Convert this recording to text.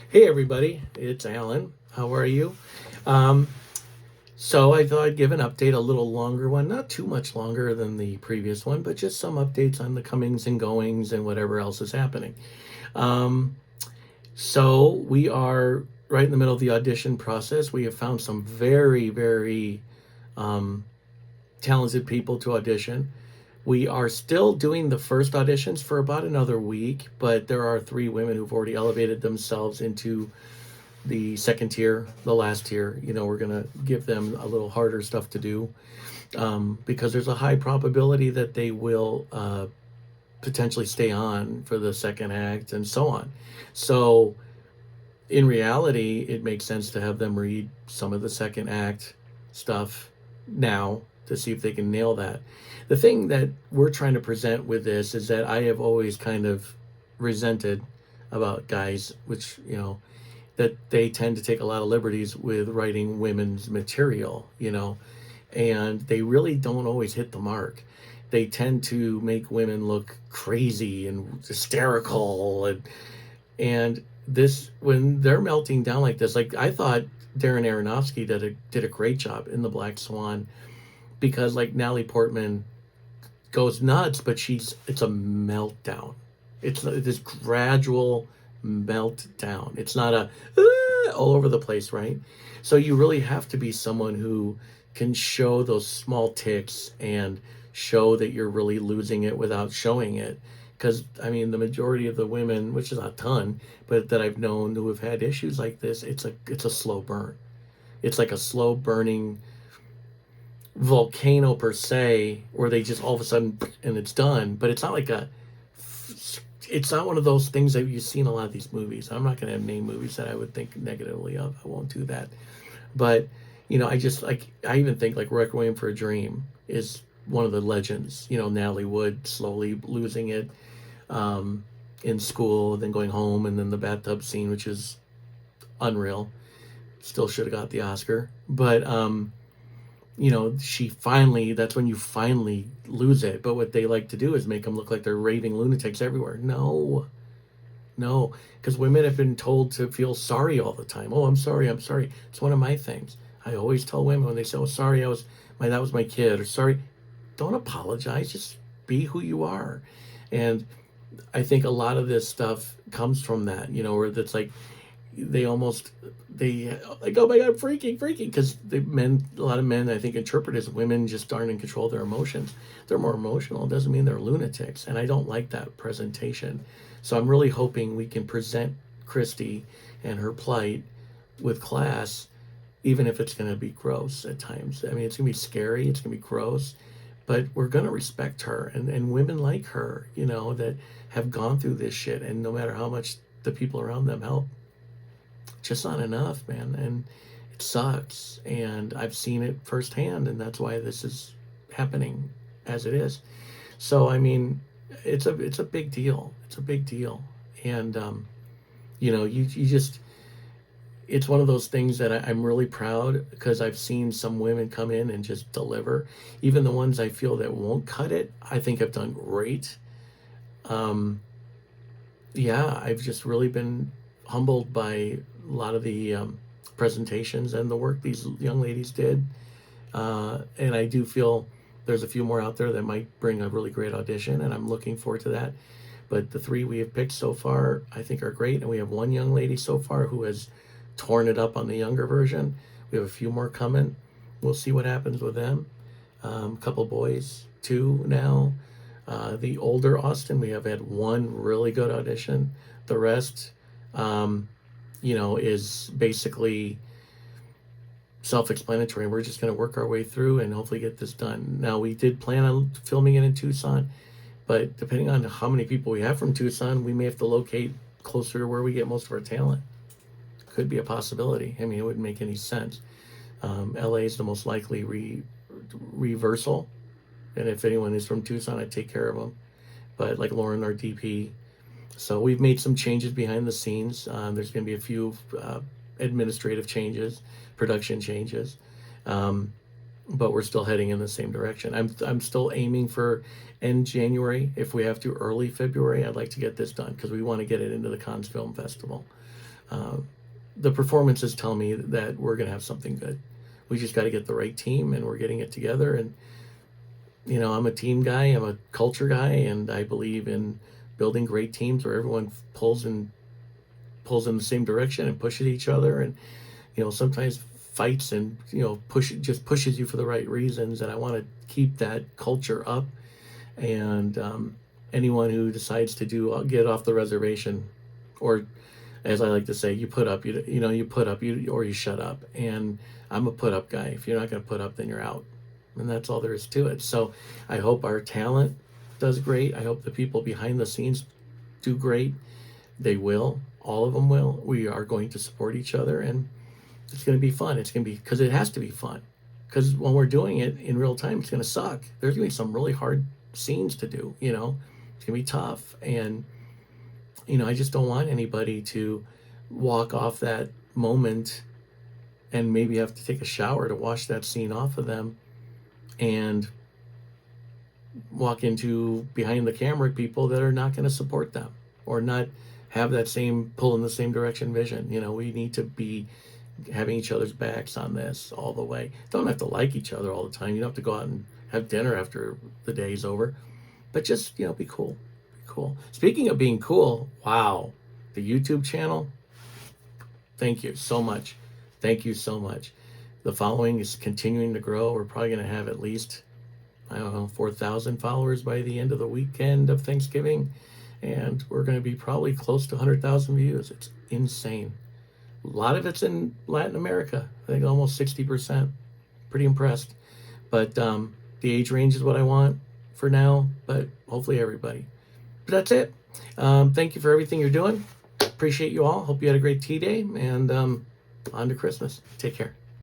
Hey everybody, it's Alan. How are you? Um, so I thought I'd give an update, a little longer one, not too much longer than the previous one, but just some updates on the comings and goings and whatever else is happening. Um, so we are right in the middle of the audition process. We have found some very, very um, talented people to audition. We are still doing the first auditions for about another week, but there are three women who've already elevated themselves into the second tier, the last tier. We're going to give them a little harder stuff to do because there's a high probability that they will potentially stay on for the second act and so on. So, in reality, it makes sense to have them read some of the second act stuff now to see if they can nail that. The thing that we're trying to present with this is that I have always kind of resented about guys, which, that they tend to take a lot of liberties with writing women's material, and they really don't always hit the mark. They tend to make women look crazy and hysterical, and this when they're melting down like this, like I thought Darren Aronofsky did a great job in The Black Swan because like Natalie Portman goes nuts, but it's a meltdown. It's this gradual meltdown. It's not a all over the place, right? So you really have to be someone who can show those small ticks and show that you're really losing it without showing it. Because I mean, the majority of the women, which is not a ton, but that I've known who have had issues like this, it's a slow burn. It's like a slow burning volcano per se, where they just all of a sudden and it's done. But it's not one of those things that you see in a lot of these movies. I'm not going to name movies that I would think negatively of. I won't do that. But I just like I even think like Requiem for a Dream is one of the legends. Natalie Wood slowly losing it in school, then going home, and then the bathtub scene, which is unreal. Still should have got the Oscar, but she finally, that's when you finally lose it. But what they like to do is make them look like they're raving lunatics everywhere. No, no, because women have been told to feel sorry all the time. Oh, I'm sorry, I'm sorry. It's one of my things. I always tell women when they say, "Oh, sorry, that was my kid," or "Sorry," don't apologize. Just be who you are. And I think a lot of this stuff comes from that, where it's like they almost they like, oh my god, freaking because a lot of men I think interpret as women just aren't in control of their emotions. They're more emotional. It doesn't mean they're lunatics, and I don't like that presentation. So I'm really hoping we can present Christy and her plight with class, even if it's going to be gross at times. I mean, it's going to be scary, it's going to be gross, but we're going to respect her, and women like her, that have gone through this shit, and no matter how much the people around them help, just not enough, man. And it sucks. And I've seen it firsthand, and that's why this is happening as it is. So I mean, it's a big deal. It's a big deal. And you just it's one of those things that I'm really proud because I've seen some women come in and just deliver. Even the ones I feel that won't cut it, I think have done great. Um, yeah, I've just really been humbled by a lot of the presentations and the work these young ladies did. And I do feel there's a few more out there that might bring a really great audition, and I'm looking forward to that. But the three we have picked so far, I think, are great. And we have one young lady so far who has torn it up on the younger version. We have a few more coming. We'll see what happens with them. A couple boys, two now. The older Austin, we have had one really good audition. The rest, is basically self-explanatory. We're just going to work our way through and hopefully get this done. Now, we did plan on filming it in Tucson, but depending on how many people we have from Tucson, we may have to locate closer to where we get most of our talent. Could be a possibility. I mean, it wouldn't make any sense. LA is the most likely reversal, and if anyone is from Tucson, I'd take care of them. But like Lauren, our DP, so we've made some changes behind the scenes. There's going to be a few administrative changes, production changes, but we're still heading in the same direction. I'm still aiming for end January. If we have to, early February, I'd like to get this done because we want to get it into the Cannes Film Festival. uh, the performances tell me that we're going to have something good. We just got to get the right team, and we're getting it together. And I'm a team guy, I'm a culture guy, and I believe in building great teams where everyone pulls in the same direction and pushes each other. And sometimes fights, and pushes you for the right reasons. And I want to keep that culture up. And anyone who decides to get off the reservation, or as I like to say, you put up, you put up, or you shut up. And I'm a put up guy. If you're not going to put up, then you're out. And that's all there is to it. So I hope our talent does great. I hope the people behind the scenes do great. They will. All of them will. We are going to support each other, and it's going to be fun. It's going to be, because it has to be fun. Because when we're doing it in real time, it's going to suck. There's going to be some really hard scenes to do. It's going to be tough. And I just don't want anybody to walk off that moment and maybe have to take a shower to wash that scene off of them, and walk into behind the camera people that are not going to support them, or not have that same pull in the same direction vision. We need to be having each other's backs on this all the way. Don't have to like each other all the time. You don't have to go out and have dinner after the day's over, but just be cool. Be cool. Speaking of being cool, wow, the YouTube channel, thank you so much. Thank you so much. The following is continuing to grow. We're probably going to have at least, I don't know, 4,000 followers by the end of the weekend of Thanksgiving. And we're going to be probably close to 100,000 views. It's insane. A lot of it's in Latin America. I think almost 60%. Pretty impressed. But the age range is what I want for now, but hopefully everybody. But that's it. Thank you for everything you're doing. Appreciate you all. Hope you had a great tea day, and on to Christmas. Take care.